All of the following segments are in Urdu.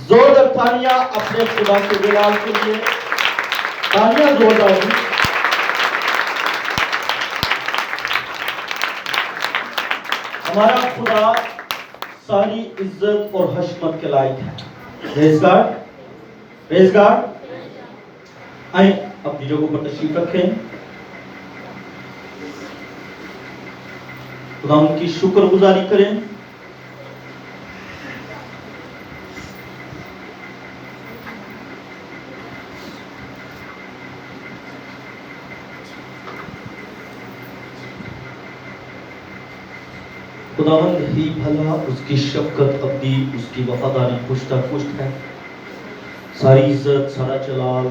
زوردار تانیہ اپنے خدا کے جلال کے لیے، تانیہ زوردار جی۔ ہمارا خدا ساری عزت اور حشمت کے لائق ہے۔ پریز گاڈ، پریز گاڈ۔ آئیں اپنی جگہوں پر تشریف رکھیں، خدا ان کی شکر گزاری کریں۔ خداوند ہی بھلا، اس کی شفقت ابدی، اس کی وفاداری پشتہ پشت ہے۔ ساری عزت، سارا جلال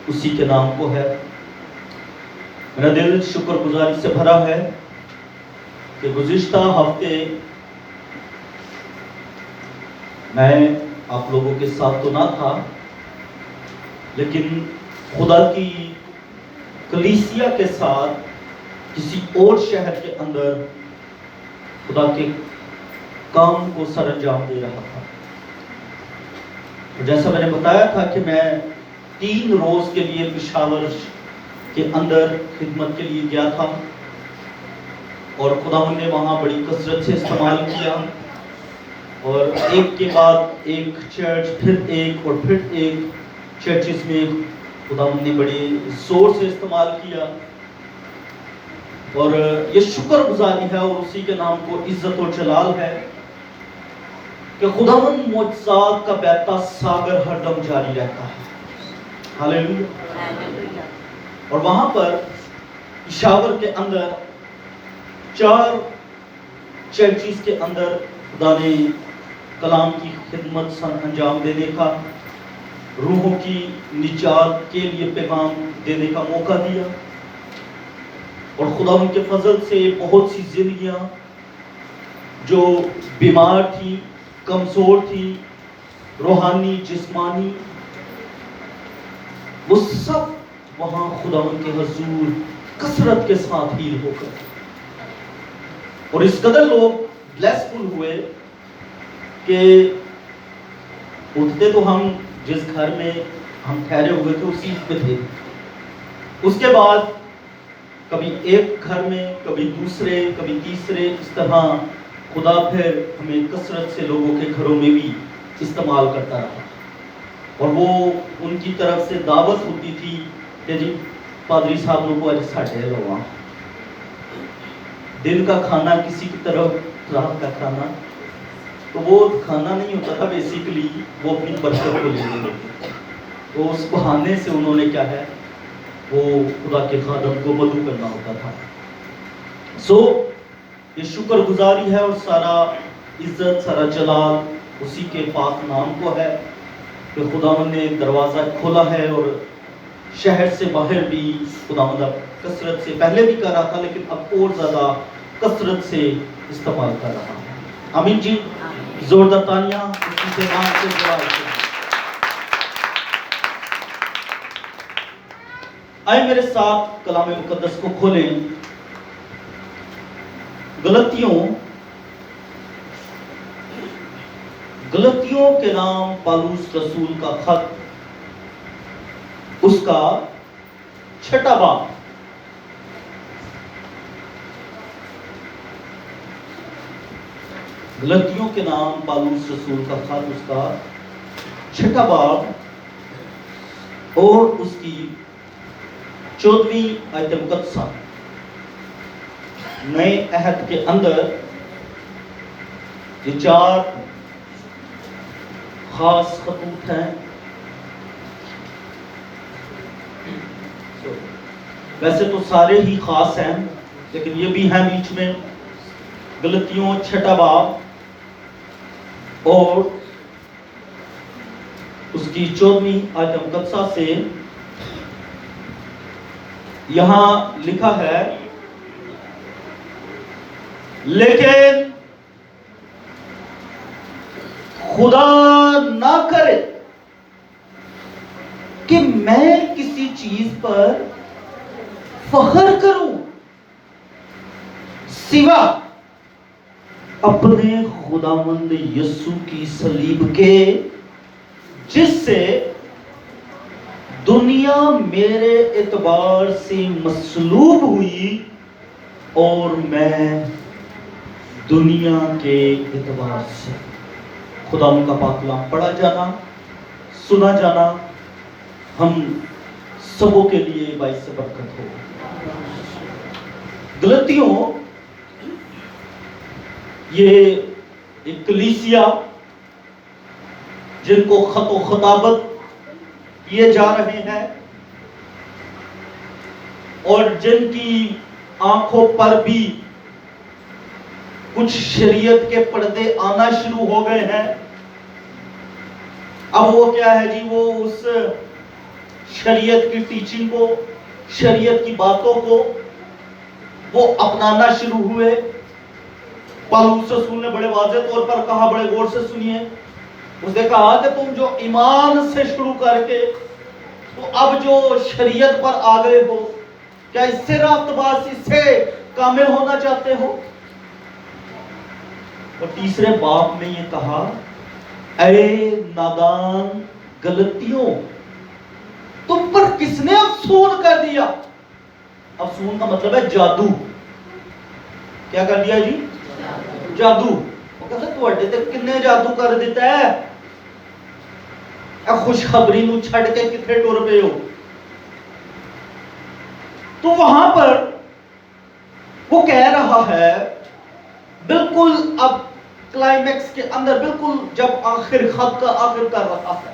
اسی کے نام کو ہے۔ میرا دل شکر گزاری سے بھرا ہے کہ گزشتہ ہفتے میں آپ لوگوں کے ساتھ تو نہ تھا، لیکن خدا کی کلیسیا کے ساتھ کسی اور شہر کے اندر خدا کے کام کو سر انجام دے رہا تھا۔ جیسا میں نے بتایا تھا کہ میں 3 روز کے لیے پشاور کے اندر خدمت کے لیے گیا تھا، اور خدا نے وہاں بڑی کثرت سے استعمال کیا، اور ایک کے بعد ایک چرچ، پھر ایک اور پھر ایک چرچز میں خدا نے بڑے زور سے استعمال کیا، اور یہ شکر گزاری ہے اور اسی کے نام کو عزت و جلال ہے کہ خداوند معجزات کا بہتا ساگر ہر دم جاری رہتا ہے۔ ہاللیلویا۔ اور وہاں پر پشاور کے اندر 4 چرچز کے اندر خدا نے کلام کی خدمت سر انجام دینے کا، روحوں کی نجات کے لیے پیغام دینے کا موقع دیا، اور خدا ان کے فضل سے بہت سی زندگیاں جو بیمار تھی، کمزور تھی، روحانی جسمانی، وہ سب وہاں خدا ان کے حضور کثرت کے ساتھ ہیل ہو کر، اور اس قدر لوگ بلیسفل ہوئے کہ اٹھتے تو ہم جس گھر میں ہم ٹھہرے ہوئے تھے اسی پہ تھے، اس کے بعد کبھی ایک گھر میں، کبھی دوسرے، کبھی تیسرے، اس طرح خدا پھر ہمیں کثرت سے لوگوں کے گھروں میں بھی استعمال کرتا رہا، اور وہ ان کی طرف سے دعوت ہوتی تھی کہ جی پادری صاحب لوگوں آج ساڑھے لوگاں دن کا کھانا کسی کی طرف، رات کا کھانا، تو وہ کھانا نہیں ہوتا تھا، بیسیکلی وہ اپنی برکت کو لے لیتے، تو اس بہانے سے انہوں نے کیا ہے وہ خدا کے خادم کو مدعو کرنا ہوتا تھا۔ یہ شکر گزاری ہے، اور سارا عزت، سارا جلال اسی کے پاک نام کو ہے کہ خداوند نے دروازہ کھولا ہے، اور شہر سے باہر بھی خداوند کثرت سے، پہلے بھی کر رہا تھا لیکن اب اور زیادہ کثرت سے استعمال کر رہا ہے۔ آمین جی، زوردار تانیہ اسی کے نام سے جلال سے۔ آئے میرے ساتھ کلام مقدس کو کھولیں، گلتیوں کے نام پالوس رسول کا خط، اس کا 6واں باب۔ گلتیوں کے نام پالوس رسول کا خط، اس کا 6واں باب اور اس کی 14ویں آیت مقدسہ۔ نئے عہد کے اندر یہ 4 خاص خطوط ہیں، ویسے تو سارے ہی خاص ہیں لیکن یہ بھی ہیں بیچ میں۔ گلتیوں 6واں باب اور اس کی 14ویں آیت مقدسہ سے یہاں لکھا ہے، لیکن خدا نہ کرے کہ میں کسی چیز پر فخر کروں سوا اپنے خداوند یسوع کی صلیب کے جس سے دنیا میرے اعتبار سے مصلوب ہوئی اور میں دنیا کے اعتبار سے. خدا ان کا پاک کلام پڑھا جانا، سنا جانا ہم سبوں کے لیے باعث برکت ہو. غلطیوں یہ ایک کلیسیا جن کو خط و خطابت کیے جا رہے ہیں اور جن کی آنکھوں پر بھی کچھ شریعت کے پردے آنا شروع ہو گئے ہیں. اب وہ کیا ہے جی، وہ اس شریعت کی ٹیچنگ کو، شریعت کی باتوں کو وہ اپنانا شروع ہوئے. پالوس رسول نے بڑے واضح طور پر کہا، بڑے غور سے سنیے. اس نے کہا کہ تم جو ایمان سے شروع کر کے تو اب جو شریعت پر آ گئے ہو، کیا اس سے رابطہ باز، اس سے کامل ہونا چاہتے ہو؟ اور تیسرے باب میں یہ کہا، اے نادان غلطیوں، تم پر کس نے افسون کر دیا؟ افسون کا مطلب ہے جادو. کیا کر دیا جی؟ جادو. وہ کہتا ہے توڑے تے کنے جادو کر دیتا ہے، اے خوشخبری نو چھڑ کے کتنے ٹور پہ ہو. تو وہاں پر وہ کہہ رہا ہے بالکل اب کلائمیکس کے اندر، بالکل جب آخر خط کا آخر کر رہا ہے.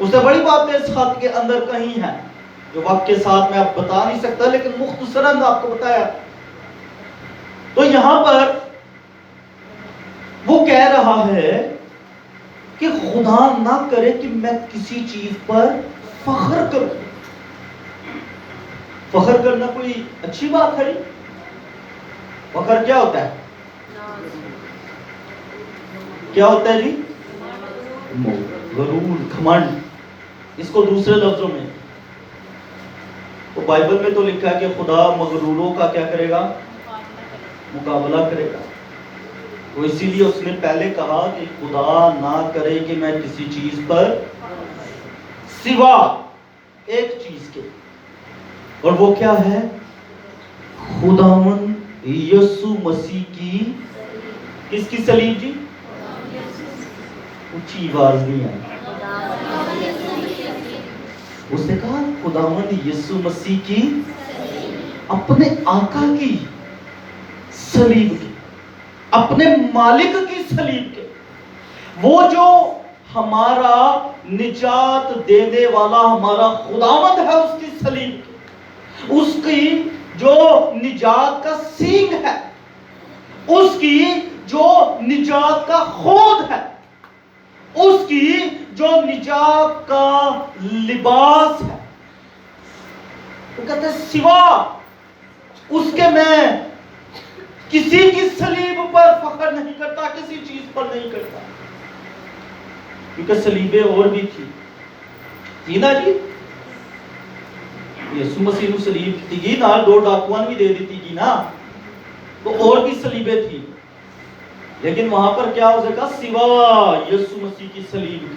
اس سے بڑی باتیں اس خط کے اندر کہیں ہیں جو وقت کے ساتھ میں آپ بتا نہیں سکتا، لیکن مختصراً آپ کو بتایا. تو یہاں پر وہ کہہ رہا ہے کہ خدا نہ کرے کہ میں کسی چیز پر فخر کروں. فخر کرنا کوئی اچھی بات ہے؟ فخر کیا ہوتا ہے؟ کیا ہوتا ہے جی؟ غرور، گھمنڈ. اس کو دوسرے لفظوں میں تو بائبل میں تو لکھا ہے کہ خدا مغروروں کا کیا کرے گا؟ مقابلہ کرے گا. تو اسی لیے اس نے پہلے کہا کہ خدا نہ کرے کہ میں کسی چیز پر سوا ایک چیز کے، اور وہ کیا ہے؟ خداوند یسوع مسیح کی، کس کی صلیب جی؟ اونچی آواز نہیں آئی. اس نے کہا خداوند یسوع مسیح کی، اپنے آقا کی صلیب کی، اپنے مالک کی صلیب کے. وہ جو ہمارا نجات دینے والا ہمارا خداوند ہے، اس کی صلیب کی، اس کی جو نجات کا سینگ ہے، اس کی جو نجات کا خود ہے، اس کی جو نجات کا لباس ہے. وہ کہتے ہیں سوا اس کے میں کسی کی صلیب پر فخر نہیں کرتا، کسی چیز پر نہیں کرتا. کیونکہ صلیبیں اور بھی تھی نا جی. یسوع مسیح نو صلیب تھی گی نال 2 ڈاکوان بھی دے دیتی گی نا، تو اور بھی صلیبیں تھی. لیکن وہاں پر کیا ہو سکا؟ سوا یسوع مسیح کی صلیب کی.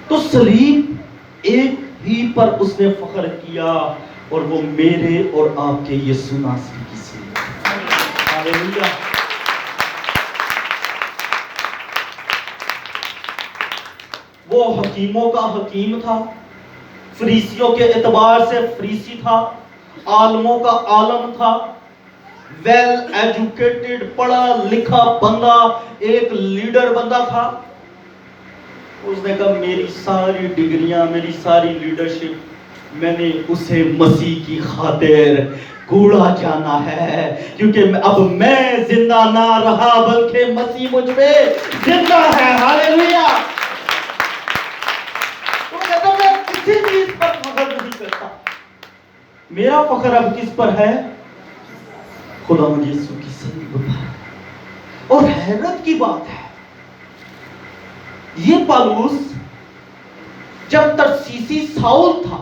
تو صلیب ایک ہی پر اس نے فخر کیا، اور وہ میرے اور آپ کے یسوع ناصری کی صلیب. ہاللیلویہ. وہ حکیموں کا حکیم تھا، فریسیوں کے اعتبار سے فریسی تھا، عالموں کا عالم تھا، ویل ایجوکیٹڈ، پڑھا لکھا بندہ، ایک لیڈر بندہ تھا. اس نے کہا میری ساری ڈگریاں، میری ساری لیڈرشپ، میں نے اسے مسیح کی خاطر کوڑا جانا ہے، کیونکہ اب میں زندہ نہ رہا بلکہ مسیح مجھ میں زندہ ہے. ہاللیلویہ. تو کہتا میں کسی چیز پر فخر نہیں کرتا. میرا فخر اب کس پر ہے؟ خدا مجھے یسوع کی صلیب پر. اور حیرت کی بات ہے، یہ پالوس جب ترسیسی ساؤل تھا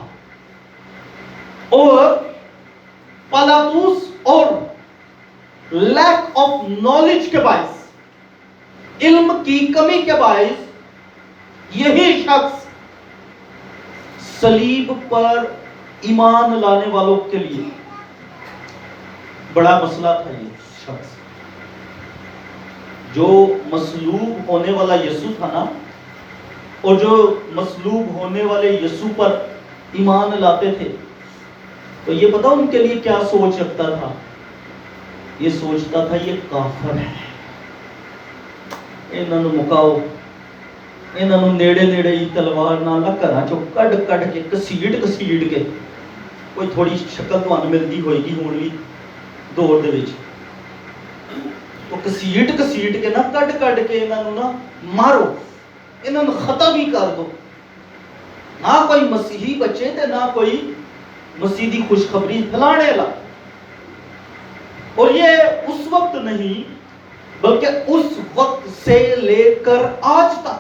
اور پلاطوس اور لیک آف نالج کے باعث علم کی کمی کے باعث یہی شخص صلیب پر ایمان لانے والوں کے لیے بڑا مسئلہ تھا. یہ شخص جو مصلوب ہونے والا یسوع تھا نا، اور جو مصلوب ہونے والے یسوع پر ایمان لاتے تھے، تو یہ پتا ان کے لیے کیا سوچ رکھتا تھا؟ یہ سوچتا تھا یہ کافر ہے، انہاں نوں مکاؤ، انہاں نوں نیڑے نیڑے ہی تلوار نال گھراں چوں کڈ کڈ کے کسیڑ کے کوئی تھوڑی شکل تمہیں ملتی ہوئے گی ہون بھی دور دے وچ، تو کسیٹ کے نا کڈ کے انہاں نوں نا مارو، انہاں نوں ختم ہی کر دو، نہ کوئی مسیحی بچے تے نہ کوئی مسیح دی خوشخبری پھیلانے والا. اور یہ اس وقت نہیں بلکہ اس وقت سے لے کر آج تک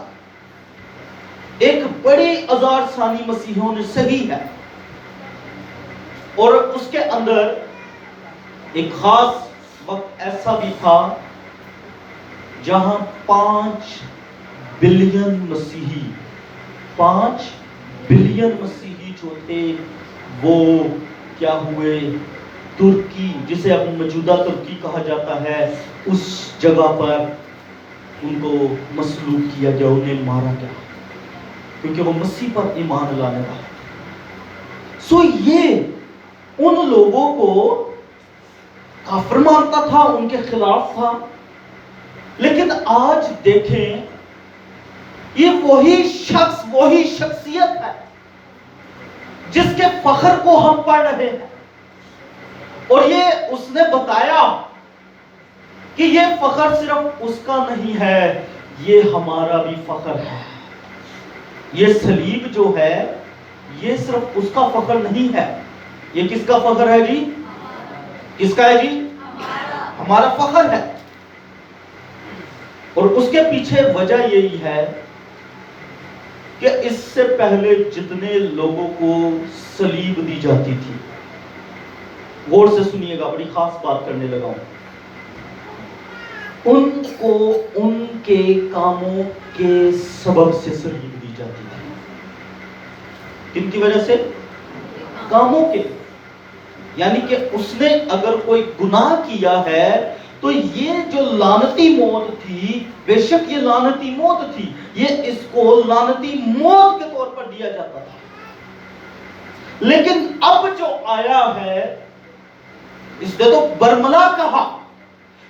ایک بڑی ہزار ثانی مسیحوں نے صحیح ہے. اور اس کے اندر ایک خاص وقت ایسا بھی تھا جہاں 5 بلین مسیحی جو تھے وہ کیا ہوئے، ترکی جسے اب موجودہ ترکی کہا جاتا ہے اس جگہ پر ان کو مصلوب کیا گیا، انہیں مارا گیا کیونکہ وہ مسیح پر ایمان لانے والے. سو یہ ان لوگوں کو کافر مانتا تھا، ان کے خلاف تھا. لیکن آج دیکھیں یہ وہی شخص، وہی شخصیت ہے جس کے فخر کو ہم پڑھ رہے ہیں، اور یہ اس نے بتایا کہ یہ فخر صرف اس کا نہیں ہے، یہ ہمارا بھی فخر ہے. یہ صلیب جو ہے یہ صرف اس کا فخر نہیں ہے، یہ کس کا فخر ہے جی؟ کس کا ہے جی؟ ہمارا فخر ہے. اور اس کے پیچھے وجہ یہی ہے کہ اس سے پہلے جتنے لوگوں کو صلیب دی جاتی تھی، غور سے سنیے گا، بڑی خاص بات کرنے لگا ہوں، ان کو ان کے کاموں کے سبب سے صلیب دی جاتی تھی. کن کی وجہ سے؟ کاموں کے. یعنی کہ اس نے اگر کوئی گناہ کیا ہے تو یہ جو لعنتی موت تھی، بے شک یہ لعنتی موت تھی، یہ اس کو لعنتی موت کے طور پر دیا جاتا تھا. لیکن اب جو آیا ہے اس نے تو برملا کہا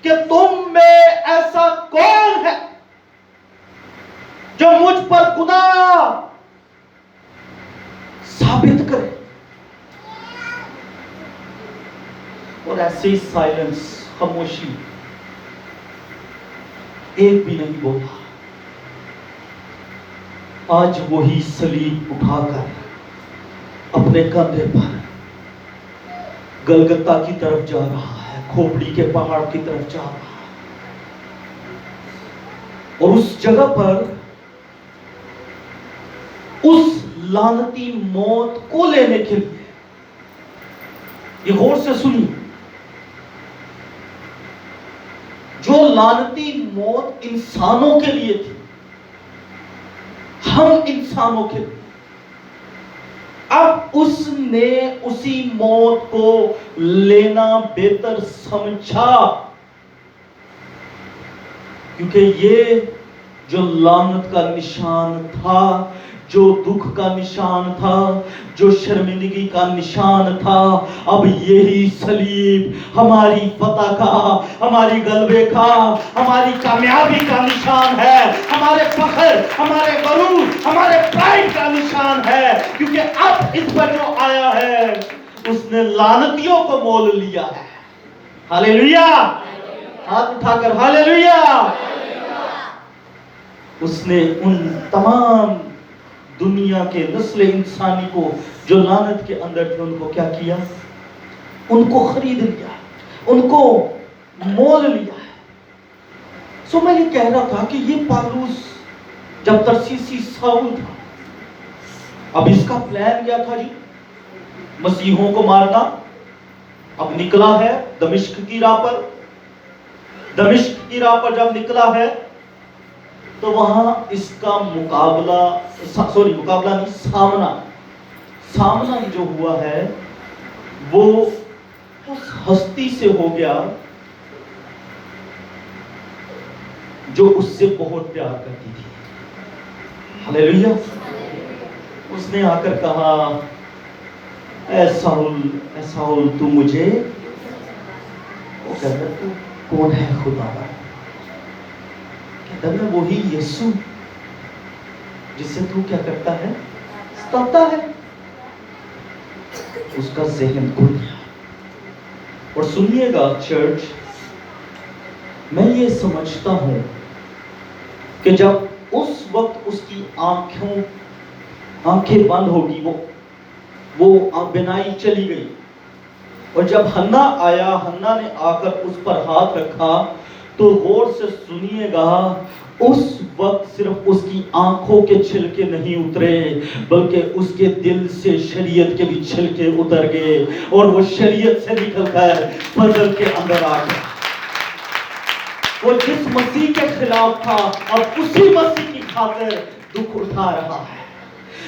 کہ تم میں ایسا کون ہے جو مجھ پر گناہ ثابت کرے. اور ایسے ہی سائلنس، خاموشی، ایک بھی نہیں بولا. آج وہی صلیب اٹھا کر اپنے کندھے پر گلگتا کی طرف جا رہا ہے، کھوپڑی کے پہاڑ کی طرف جا رہا ہے، اور اس جگہ پر اس لعنتی موت کو لینے کے لیے، یہ غور سے سنیے، جو لعنتی موت انسانوں کے لیے تھی، ہم انسانوں کے لیے، اب اس نے اسی موت کو لینا بہتر سمجھا، کیونکہ یہ جو لعنت کا نشان تھا، جو دکھ کا نشان تھا، جو شرمندگی کا نشان تھا، اب یہی صلیب ہماری فتح کا، ہماری غلبے کا، ہماری کامیابی کا نشان ہے، ہمارے فخر، ہمارے غرور، ہمارے پرائڈ کا نشان ہے. کیونکہ اب اس پر جو آیا ہے اس نے لعنتیوں کو مول لیا ہے. ہاللیلویا، ہاتھ اٹھا کر ہاللیلویا. اس نے ان تمام دنیا کے نسل انسانی کو جو لعنت کے اندر تھے ان کو کیا کیا؟ ان کو خرید لیا، ان کو مول لیا ہے. سو میں یہ کہہ رہا تھا کہ یہ پالوس جب ترسیسی ساؤل تھا، اب اس کا پلان کیا تھا جی؟ مسیحوں کو مارنا. اب نکلا ہے دمشق کی راہ پر. دمشق کی راہ پر جب نکلا ہے تو وہاں اس کا مقابلہ نہیں، سامنا جو ہوا ہے وہ اس ہستی سے ہو گیا جو اس سے بہت پیار کرتی تھی. ہلیلویا. اس نے آ کر کہا اے ساؤل تو مجھے، وہ کہتا تو کون ہے خدا؟ کہتا میں وہی یسوع جس سے تو کیا کرتا ہے، ستاتا ہے. اس کا ذہن کھل گیا. اور سنیے گا چرچ، میں یہ سمجھتا ہوں کہ جب اس وقت اس کی آنکھیں بند ہوگی، وہ بینائی چلی گئی، اور جب حنا آیا، حنا نے آ کر اس پر ہاتھ رکھا، تو غور سے سنیے گا اس وقت صرف اس کی آنکھوں کے چھلکے نہیں اترے، بلکہ اس کے دل سے شریعت کے بھی چھلکے اتر گئے، اور وہ شریعت سے نکل کر فضل کے اندر آ گیا. وہ جس مسیح کے خلاف تھا اب اسی مسیح کی خاطر دکھ اٹھا رہا ہے.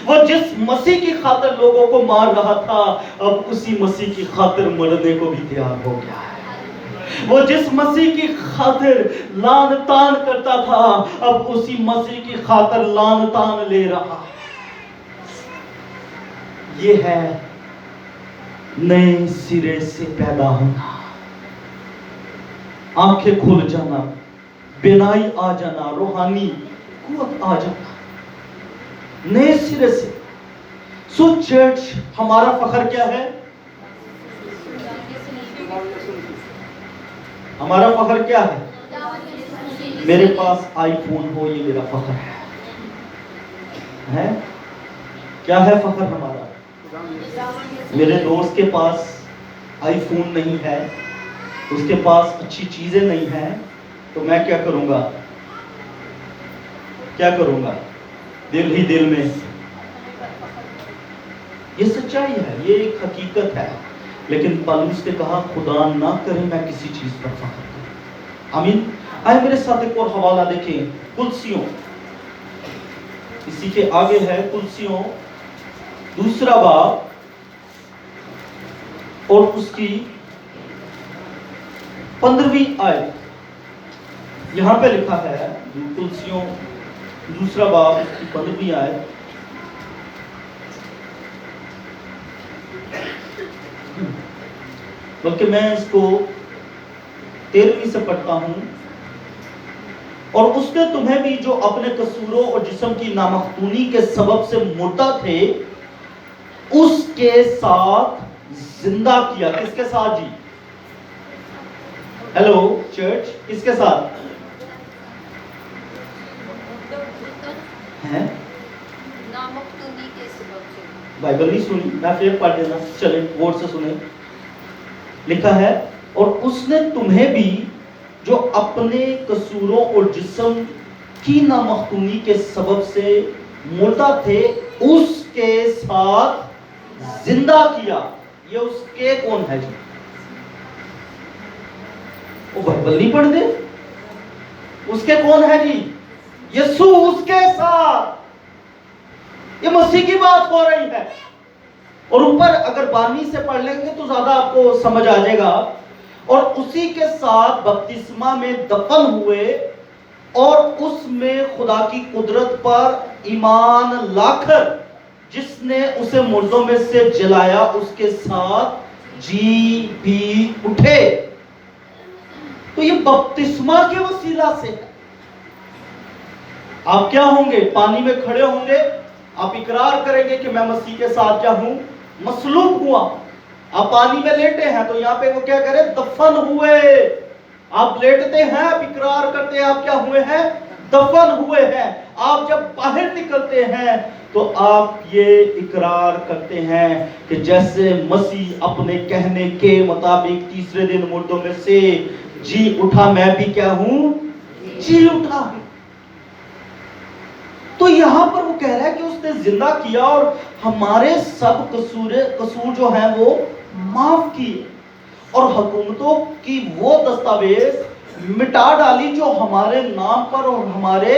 وہ جس مسیح کی خاطر لوگوں کو مار رہا تھا اب اسی مسیح کی خاطر مرنے کو بھی تیار ہو گیا ہے. وہ جس مسیح کی خاطر لان تان کرتا تھا اب اسی مسیح کی خاطر لان تان لے رہا ہے. یہ ہے نئے سرے سے پیدا ہونا، آنکھیں کھل جانا، بینائی آ جانا، روحانی قوت آ جانا نئے سرے سے. سو چرچ، ہمارا فخر کیا ہے؟ ہمارا فخر کیا ہے؟ میرے پاس آئی فون ہو، یہ میرا فخر ہے. کیا ہے فخر ہمارا؟ میرے دوست کے پاس آئی فون نہیں ہے، اس کے پاس اچھی چیزیں نہیں ہیں، تو میں کیا کروں گا؟ دل ہی دل میں. یہ سچائی ہے، یہ ایک حقیقت ہے. لیکن پالوس نے کہا خدا نہ کرے میں کسی چیز پر فخر کروں. آمین. آئے میرے ساتھ ایک اور حوالہ دیکھیں، کلسیوں، اسی کے آگے ہے کلسیوں 2 باب اور اس کی 15ویں آیت. یہاں پہ لکھا ہے کلسیوں 2 باب اس کی 15ویں آیت. بلکہ میں اس کو 13ویں سے پڑھتا ہوں. اور اس نے تمہیں بھی جو اپنے قصوروں اور جسم کی نامختونی کے سبب سے مردہ تھے اس کے ساتھ زندہ کیا. کس کے ساتھ جی؟ ہیلو چرچ، کس کے ساتھ ہیں؟ بائبل نہیں سنی؟ میں پھر پڑھ دینا، چلیں غور سے سنیں. لکھا ہے اور اس نے تمہیں بھی جو اپنے قصوروں اور جسم کی نامختونی کے سبب سے مردہ تھے اس کے ساتھ زندہ کیا. یہ اس کے کون ہے جی؟ وہ بائبل نہیں پڑھ دے. اس کے کون ہے جی؟ یسوع. اس کے ساتھ یہ مسیح کی بات ہو رہی ہے. اور اوپر اگر 12ویں سے پڑھ لیں گے تو زیادہ آپ کو سمجھ آ جائے گا. اور اسی کے ساتھ بپتسمہ میں دفن ہوئے اور اس میں خدا کی قدرت پر ایمان لا کر جس نے اسے مردوں میں سے جلایا اس کے ساتھ جی بھی اٹھے. تو یہ بپتسمہ کے وسیلہ سے ہے. آپ کیا ہوں گے؟ پانی میں کھڑے ہوں گے، آپ اقرار کریں گے کہ میں مسیح کے ساتھ کیا ہوں؟ مصلوب ہوا. آپ پانی میں لیٹے ہیں تو یہاں پہ وہ کیا کرے؟ دفن ہوئے. آپ لیٹتے ہیں، آپ اقرار کرتے ہیں آپ کیا ہوئے ہیں؟ دفن ہوئے ہیں. آپ جب باہر نکلتے ہیں تو آپ یہ اقرار کرتے ہیں کہ جیسے مسیح اپنے کہنے کے مطابق تیسرے دن مردوں میں سے جی اٹھا، میں بھی کیا ہوں؟ جی اٹھا. تو یہاں پر وہ کہہ رہا ہے کہ اس نے زندہ کیا اور ہمارے سب قصور جو ہیں وہ معاف کیے، اور حکومتوں کی وہ دستاویز مٹا ڈالی جو ہمارے نام پر اور ہمارے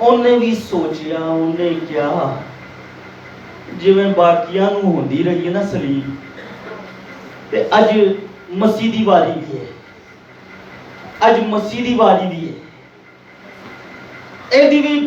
ਉਹਨੇ ਵੀ ਸੋਚਿਆ, ਉਹਨੇ ਕਿਹਾ ਜਿਵੇਂ ਬਾਕੀਆਂ ਨੂੰ ਹੁੰਦੀ ਰਹੀ ਹੈ ਨਾ ਸਲੀਬ, ਤੇ ਅੱਜ ਮਸੀਹ ਦੀ ਵਾਰੀ ਵੀ ਹੈ, ਅੱਜ ਮਸੀਹ ਦੀ ਵਾਰੀ ਵੀ ਹੈ, ਇਹਦੀ ਵੀ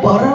12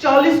40